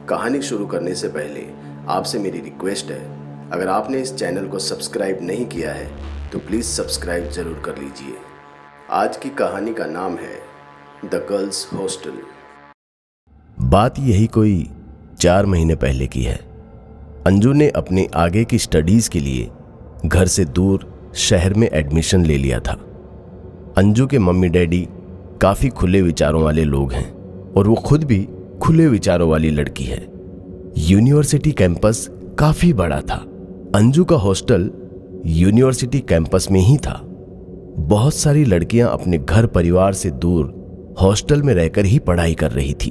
कहानी शुरू करने से पहले आपसे मेरी रिक्वेस्ट है, अगर आपने इस चैनल को सब्सक्राइब नहीं किया है तो प्लीज़ सब्सक्राइब ज़रूर कर लीजिए। आज की कहानी का नाम है द गर्ल्स हॉस्टल। बात यही कोई 4 महीने पहले की है। अंजू ने अपने आगे की स्टडीज़ के लिए घर से दूर शहर में एडमिशन ले लिया था। अंजू के मम्मी डैडी काफ़ी खुले विचारों वाले लोग हैं और वो खुद भी खुले विचारों वाली लड़की है। यूनिवर्सिटी कैंपस काफ़ी बड़ा था। अंजू का हॉस्टल यूनिवर्सिटी कैंपस में ही था। बहुत सारी लड़कियां अपने घर परिवार से दूर हॉस्टल में रहकर ही पढ़ाई कर रही थी।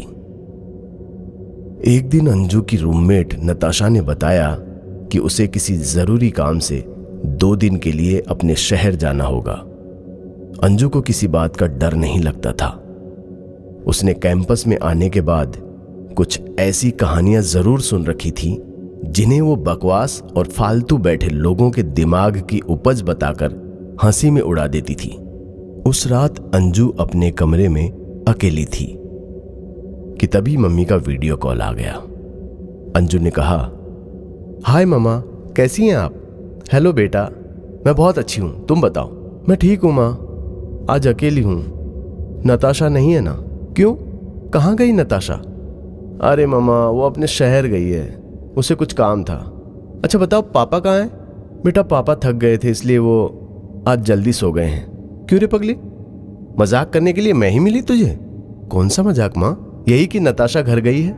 एक दिन अंजू की रूममेट नताशा ने बताया कि उसे किसी ज़रूरी काम से 2 दिन के लिए अपने शहर जाना होगा। अंजू को किसी बात का डर नहीं लगता था। उसने कैंपस में आने के बाद कुछ ऐसी कहानियां जरूर सुन रखी थी जिन्हें वो बकवास और फालतू बैठे लोगों के दिमाग की उपज बताकर हंसी में उड़ा देती थी। उस रात अंजू अपने कमरे में अकेली थी कि तभी मम्मी का वीडियो कॉल आ गया। अंजू ने कहा, हाय मम्मा, कैसी हैं आप? हेलो बेटा, मैं बहुत अच्छी हूं, तुम बताओ? मैं ठीक हूं माँ, आज अकेली हूं। नताशा नहीं है ना? क्यों, कहाँ गई नताशा? अरे मम्मा, वो अपने शहर गई है, उसे कुछ काम था। अच्छा बताओ, पापा कहाँ हैं? बेटा पापा थक गए थे इसलिए वो आज जल्दी सो गए हैं। क्यों रे पगली, मजाक करने के लिए मैं ही मिली तुझे? कौन सा मजाक माँ, यही कि नताशा घर गई है?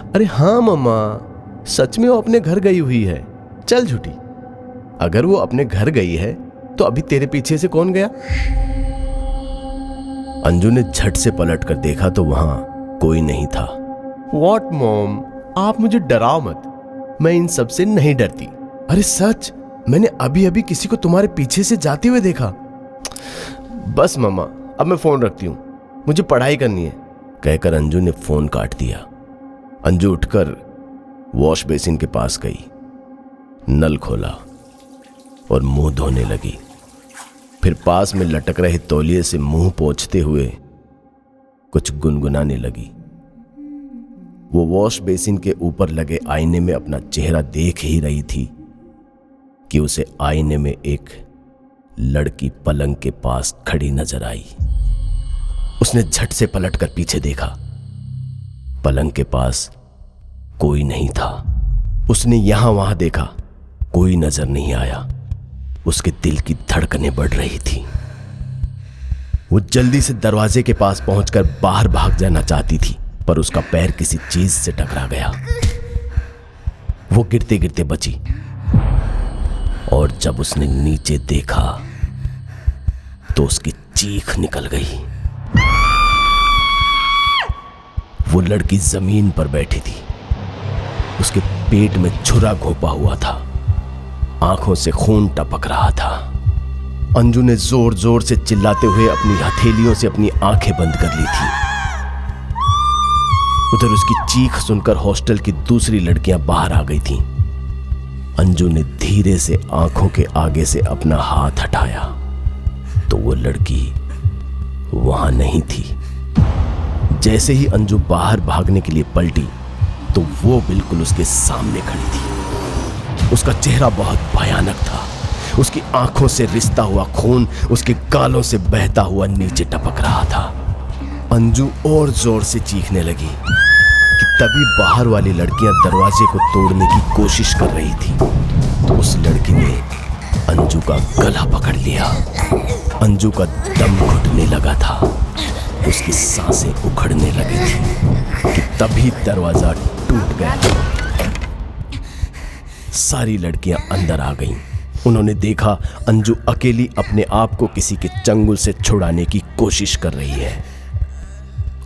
अरे हाँ मम्मा, सच में वो अपने घर गई हुई है। चल झूठी, अगर वो अपने घर गई है तो अभी तेरे पीछे से कौन गया? अंजू ने झट से पलट कर देखा तो वहां कोई नहीं था। What मॉम, आप मुझे डराओ मत, मैं इन सब से नहीं डरती। अरे सच, मैंने अभी अभी किसी को तुम्हारे पीछे से जाते हुए देखा। बस मम्मा, अब मैं फोन रखती हूं, मुझे पढ़ाई करनी है, कहकर अंजू ने फोन काट दिया। अंजू उठकर वॉश बेसिन के पास गई, नल खोला और मुंह धोने लगी। फिर पास में लटक रहे तौलिए से मुंह पोंछते हुए कुछ गुनगुनाने लगी। वो वॉश बेसिन के ऊपर लगे आईने में अपना चेहरा देख ही रही थी कि उसे आईने में एक लड़की पलंग के पास खड़ी नजर आई। उसने झट से पलटकर पीछे देखा, पलंग के पास कोई नहीं था। उसने यहां वहां देखा, कोई नजर नहीं आया। उसके दिल की धड़कनें बढ़ रही थी। वो जल्दी से दरवाजे के पास पहुंचकर बाहर भाग जाना चाहती थी, पर उसका पैर किसी चीज से टकरा गया। वो गिरते गिरते बची और जब उसने नीचे देखा तो उसकी चीख निकल गई। वो लड़की जमीन पर बैठी थी, उसके पेट में छुरा घोंपा हुआ था, आंखों से खून टपक रहा था। अंजू ने जोर जोर से चिल्लाते हुए अपनी हथेलियों से अपनी आंखें बंद कर ली थी। उधर उसकी चीख सुनकर हॉस्टल की दूसरी लड़कियां बाहर आ गई थीं। अंजू ने धीरे से आंखों के आगे से अपना हाथ हटाया तो वो लड़की वहां नहीं थी। जैसे ही अंजू बाहर भागने के लिए पलटी तो वो बिल्कुल उसके सामने खड़ी थी। उसका चेहरा बहुत भयानक था। उसकी आंखों से रिसता हुआ खून उसके गालों से बहता हुआ नीचे टपक रहा था। अंजू और जोर से चीखने लगी कि तभी बाहर वाली लड़कियां दरवाजे को तोड़ने की कोशिश कर रही थी। तो उस लड़की ने अंजू का गला पकड़ लिया। अंजू का दम घुटने लगा था, उसकी सांसें उखड़ने लगी थी कि तभी दरवाजा टूट गया। सारी लड़कियां अंदर आ गईं। उन्होंने देखा अंजू अकेली अपने आप को किसी के चंगुल से छुड़ाने की कोशिश कर रही है।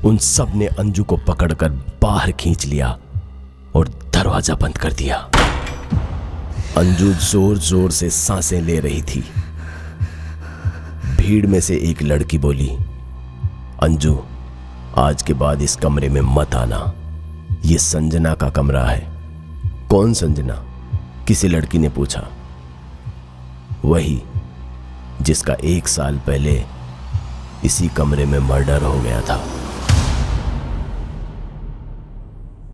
उन सब ने अंजू को पकड़कर बाहर खींच लिया और दरवाजा बंद कर दिया। अंजू जोर जोर से सांसें ले रही थी। भीड़ में से एक लड़की बोली, अंजू, आज के बाद इस कमरे में मत आना, ये संजना का कमरा है। कौन संजना? किसी लड़की ने पूछा। वही जिसका 1 साल पहले इसी कमरे में मर्डर हो गया था।